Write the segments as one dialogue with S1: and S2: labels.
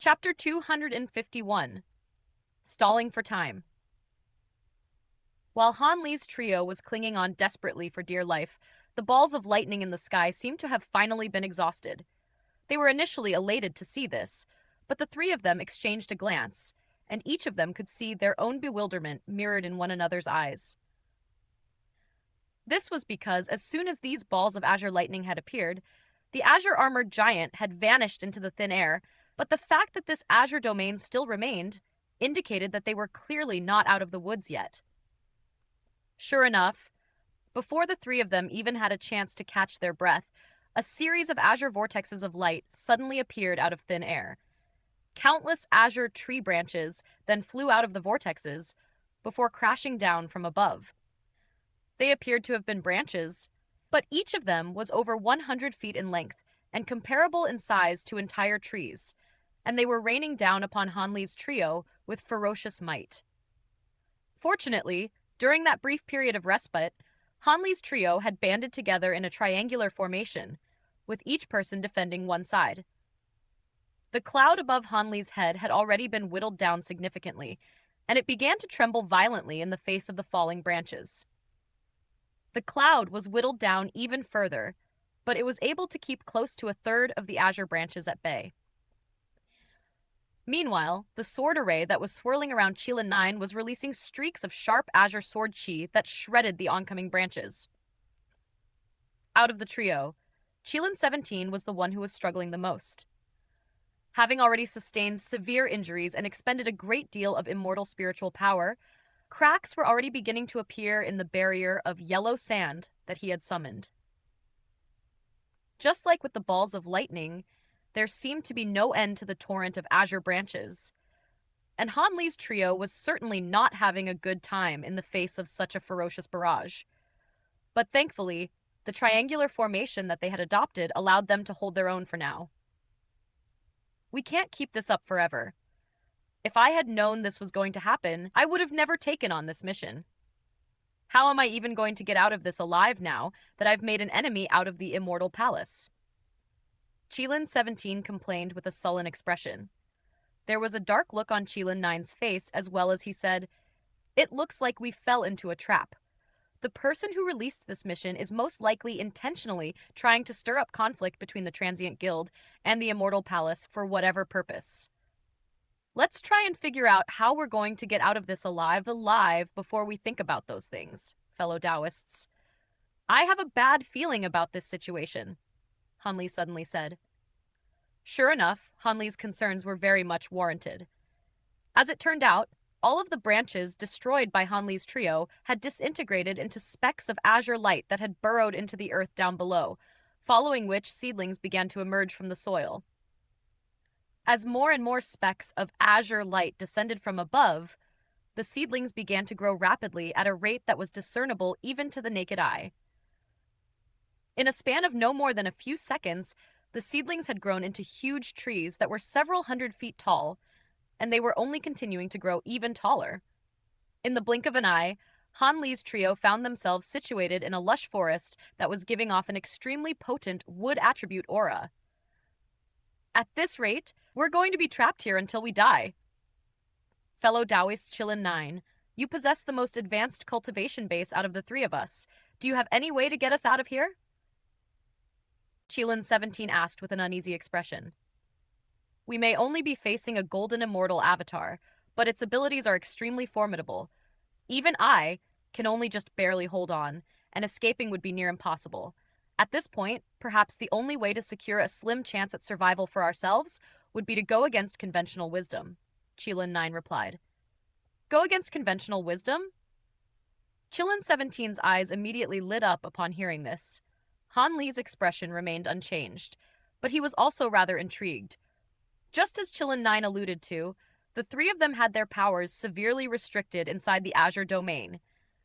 S1: Chapter 251 Stalling for Time. While Han Li's trio was clinging on desperately for dear life, the balls of lightning in the sky seemed to have finally been exhausted. They were initially elated to see this, but the three of them exchanged a glance, and each of them could see their own bewilderment mirrored in one another's eyes. This was because as soon as these balls of azure lightning had appeared, the azure-armored giant had vanished into the thin air, but the fact that this azure domain still remained indicated that they were clearly not out of the woods yet. Sure enough, before the three of them even had a chance to catch their breath, a series of azure vortexes of light suddenly appeared out of thin air. Countless azure tree branches then flew out of the vortexes before crashing down from above. They appeared to have been branches, but each of them was over 100 feet in length and comparable in size to entire trees, and they were raining down upon Han Li's trio with ferocious might. Fortunately, during that brief period of respite, Han Li's trio had banded together in a triangular formation, with each person defending one side. The cloud above Han Li's head had already been whittled down significantly, and it began to tremble violently in the face of the falling branches. The cloud was whittled down even further, but it was able to keep close to a third of the azure branches at bay. Meanwhile, the sword array that was swirling around Qilin 9 was releasing streaks of sharp azure sword chi that shredded the oncoming branches. Out of the trio, Qilin 17 was the one who was struggling the most. Having already sustained severe injuries and expended a great deal of immortal spiritual power, cracks were already beginning to appear in the barrier of yellow sand that he had summoned. Just like with the balls of lightning, there seemed to be no end to the torrent of azure branches, and Han Li's trio was certainly not having a good time in the face of such a ferocious barrage. But thankfully, the triangular formation that they had adopted allowed them to hold their own for now. We can't keep this up forever. If I had known this was going to happen, I would have never taken on this mission. How am I even going to get out of this alive now that I've made an enemy out of the Immortal Palace? Qilin 17 complained with a sullen expression. There was a dark look on Qilin 9's face as well as he said, "It looks like we fell into a trap. The person who released this mission is most likely intentionally trying to stir up conflict between the Transient Guild and the Immortal Palace for whatever purpose. Let's try and figure out how we're going to get out of this alive before we think about those things, fellow Taoists. I have a bad feeling about this situation," Han Li suddenly said. Sure enough, Han Li's concerns were very much warranted. As it turned out, all of the branches destroyed by Han Li's trio had disintegrated into specks of azure light that had burrowed into the earth down below, following which seedlings began to emerge from the soil. As more and more specks of azure light descended from above, the seedlings began to grow rapidly at a rate that was discernible even to the naked eye. In a span of no more than a few seconds, the seedlings had grown into huge trees that were several hundred feet tall, and they were only continuing to grow even taller. In the blink of an eye, Han Li's trio found themselves situated in a lush forest that was giving off an extremely potent wood attribute aura. At this rate, we're going to be trapped here until we die. Fellow Taoist Qilin 9, you possess the most advanced cultivation base out of the three of us. Do you have any way to get us out of here? Qilin 17 asked with an uneasy expression. We may only be facing a golden immortal avatar, but its abilities are extremely formidable. Even I can only just barely hold on, and escaping would be near impossible. At this point, perhaps the only way to secure a slim chance at survival for ourselves would be to go against conventional wisdom, Qilin 9 replied. Go against conventional wisdom? Qilin 17's eyes immediately lit up upon hearing this. Han Li's expression remained unchanged, but he was also rather intrigued. Just as Qilin 9 alluded to, the three of them had their powers severely restricted inside the azure domain,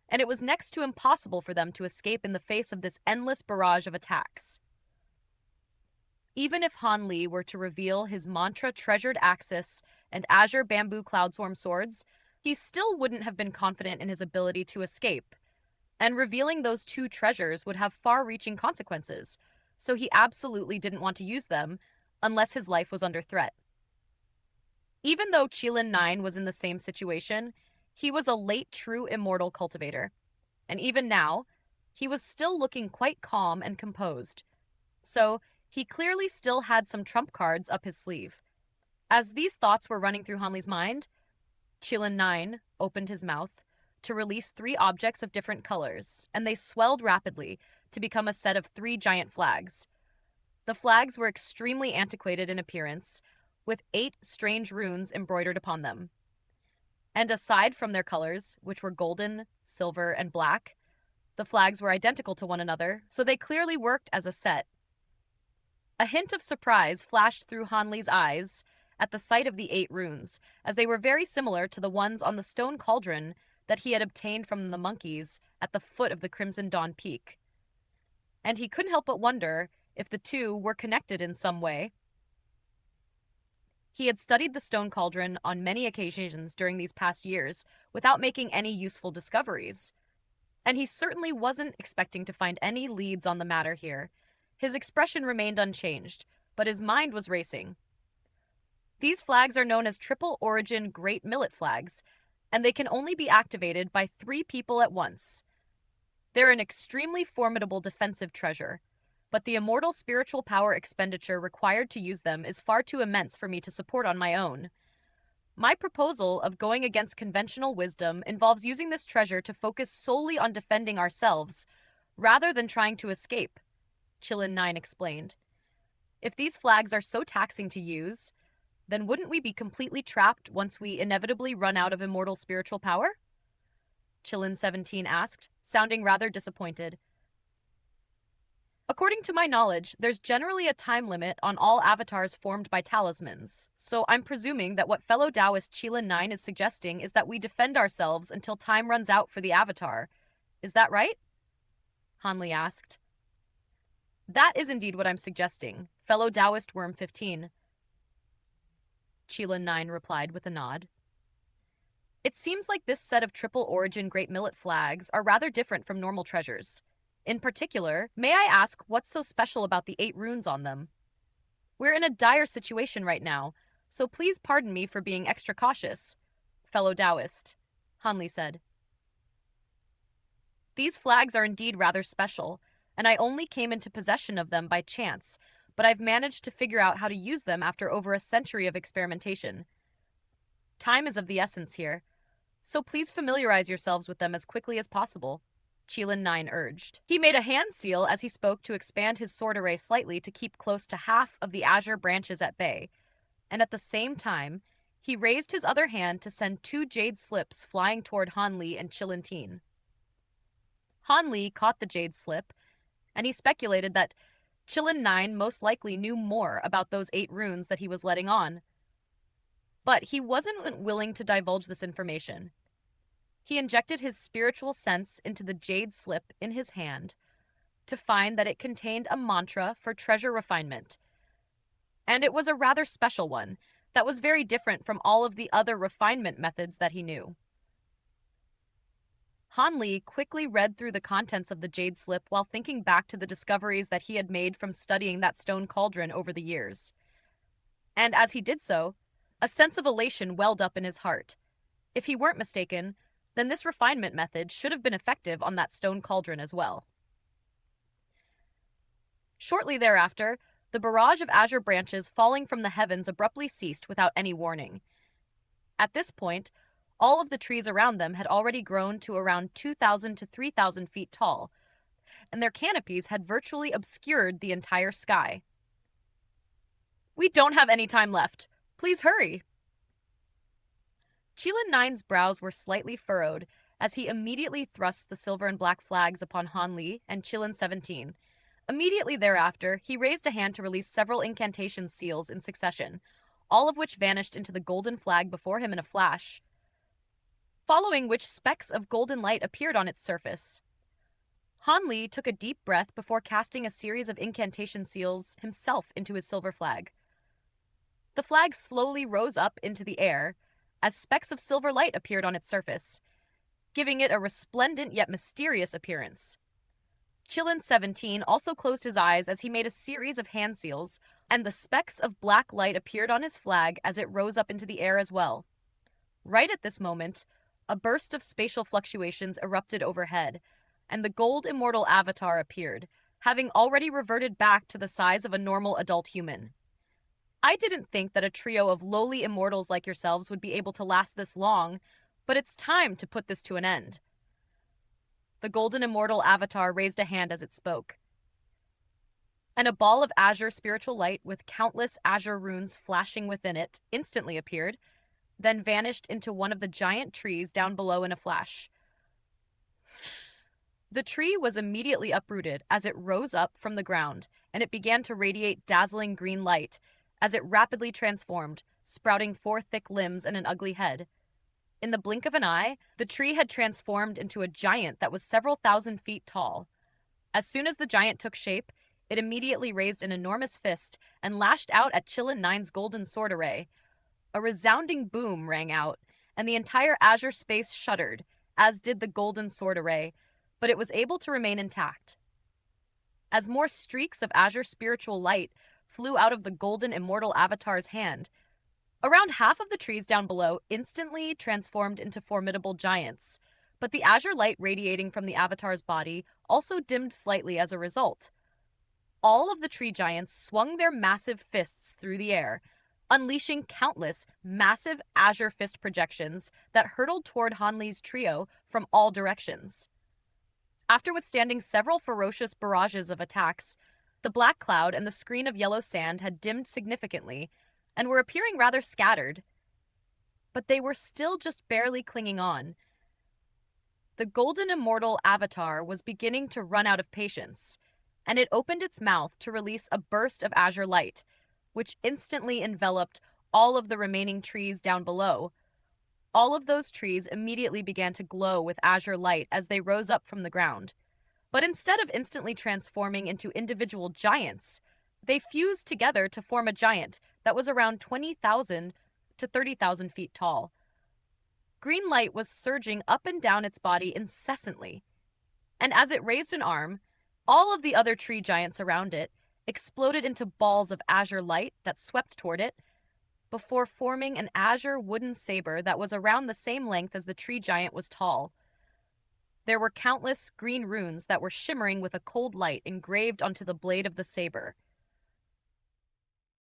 S1: and it was next to impossible for them to escape in the face of this endless barrage of attacks. Even if Han Li were to reveal his mantra treasured axis and azure bamboo cloudswarm swords, he still wouldn't have been confident in his ability to escape, and revealing those two treasures would have far-reaching consequences, so he absolutely didn't want to use them unless his life was under threat. Even though Qilin 9 was in the same situation, he was a late true immortal cultivator. And even now, he was still looking quite calm and composed. So, he clearly still had some trump cards up his sleeve. As these thoughts were running through Hanli's mind, Qilin 9 opened his mouth to release 3 objects of different colors, and they swelled rapidly to become a set of 3 giant flags. The flags were extremely antiquated in appearance, with 8 strange runes embroidered upon them. And aside from their colors, which were golden, silver, and black, the flags were identical to one another, so they clearly worked as a set. A hint of surprise flashed through Hanli's eyes at the sight of the 8 runes, as they were very similar to the ones on the stone cauldron that he had obtained from the monkeys at the foot of the Crimson Dawn Peak. And he couldn't help but wonder if the two were connected in some way. He had studied the stone cauldron on many occasions during these past years without making any useful discoveries. And he certainly wasn't expecting to find any leads on the matter here. His expression remained unchanged, but his mind was racing. These flags are known as Triple Origin Great Millet Flags, and they can only be activated by 3 people at once. They're an extremely formidable defensive treasure, but the immortal spiritual power expenditure required to use them is far too immense for me to support on my own. My proposal of going against conventional wisdom involves using this treasure to focus solely on defending ourselves, rather than trying to escape, Qilin 9 explained. If these flags are so taxing to use, then wouldn't we be completely trapped once we inevitably run out of immortal spiritual power? Qilin 17 asked, sounding rather disappointed. According to my knowledge, there's generally a time limit on all avatars formed by talismans, so I'm presuming that what fellow Taoist Qilin 9 is suggesting is that we defend ourselves until time runs out for the avatar. Is that right? Hanli asked. That is indeed what I'm suggesting, fellow Taoist Worm 15. Qilin 9 replied with a nod. It seems like this set of Triple Origin Great Millet Flags are rather different from normal treasures. In particular, may I ask what's so special about the 8 runes on them? We're in a dire situation right now, so please pardon me for being extra cautious, fellow Taoist, Hanli said. These flags are indeed rather special, and I only came into possession of them by chance, but I've managed to figure out how to use them after over a century of experimentation. Time is of the essence here, so please familiarize yourselves with them as quickly as possible, Qilin 9 urged. He made a hand seal as he spoke to expand his sword array slightly to keep close to half of the azure branches at bay, and at the same time, he raised his other hand to send 2 jade slips flying toward Hanli and Qilin 10. Hanli caught the jade slip, and he speculated that Qilin 9 most likely knew more about those 8 runes that he was letting on. But he wasn't willing to divulge this information. He injected his spiritual sense into the jade slip in his hand to find that it contained a mantra for treasure refinement. And it was a rather special one that was very different from all of the other refinement methods that he knew. Hanli quickly read through the contents of the jade slip while thinking back to the discoveries that he had made from studying that stone cauldron over the years. And as he did so, a sense of elation welled up in his heart. If he weren't mistaken, then this refinement method should have been effective on that stone cauldron as well. Shortly thereafter, the barrage of azure branches falling from the heavens abruptly ceased without any warning. At this point, all of the trees around them had already grown to around 2,000 to 3,000 feet tall, and their canopies had virtually obscured the entire sky. We don't have any time left. Please hurry. Qilin 9's brows were slightly furrowed as he immediately thrust the silver and black flags upon Hanli and Qilin 17. Immediately thereafter, he raised a hand to release several incantation seals in succession, all of which vanished into the golden flag before him in a flash, following which specks of golden light appeared on its surface. Hanli took a deep breath before casting a series of incantation seals himself into his silver flag. The flag slowly rose up into the air as specks of silver light appeared on its surface, giving it a resplendent yet mysterious appearance. Qilin 17 also closed his eyes as he made a series of hand seals, and the specks of black light appeared on his flag as it rose up into the air as well. Right at this moment, a burst of spatial fluctuations erupted overhead, and the gold immortal avatar appeared, having already reverted back to the size of a normal adult human. I didn't think that a trio of lowly immortals like yourselves would be able to last this long, but it's time to put this to an end. The golden immortal avatar raised a hand as it spoke, and a ball of azure spiritual light with countless azure runes flashing within it instantly appeared, then vanished into one of the giant trees down below in a flash. The tree was immediately uprooted as it rose up from the ground, and it began to radiate dazzling green light as it rapidly transformed, sprouting four thick limbs and an ugly head. In the blink of an eye, the tree had transformed into a giant that was several thousand feet tall. As soon as the giant took shape, it immediately raised an enormous fist and lashed out at Chillin Nine's golden sword array. A resounding boom rang out, and the entire azure space shuddered, as did the golden sword array, but it was able to remain intact. As more streaks of azure spiritual light flew out of the golden immortal avatar's hand, around half of the trees down below instantly transformed into formidable giants, but the azure light radiating from the avatar's body also dimmed slightly as a result. All of the tree giants swung their massive fists through the air, unleashing countless massive azure fist projections that hurtled toward Hanli's trio from all directions. After withstanding several ferocious barrages of attacks, the black cloud and the screen of yellow sand had dimmed significantly and were appearing rather scattered. But they were still just barely clinging on. The golden immortal avatar was beginning to run out of patience, and it opened its mouth to release a burst of azure light, which instantly enveloped all of the remaining trees down below. All of those trees immediately began to glow with azure light as they rose up from the ground. But instead of instantly transforming into individual giants, they fused together to form a giant that was around 20,000 to 30,000 feet tall. Green light was surging up and down its body incessantly, and as it raised an arm, all of the other tree giants around it exploded into balls of azure light that swept toward it, before forming an azure wooden saber that was around the same length as the tree giant was tall. There were countless green runes that were shimmering with a cold light engraved onto the blade of the saber.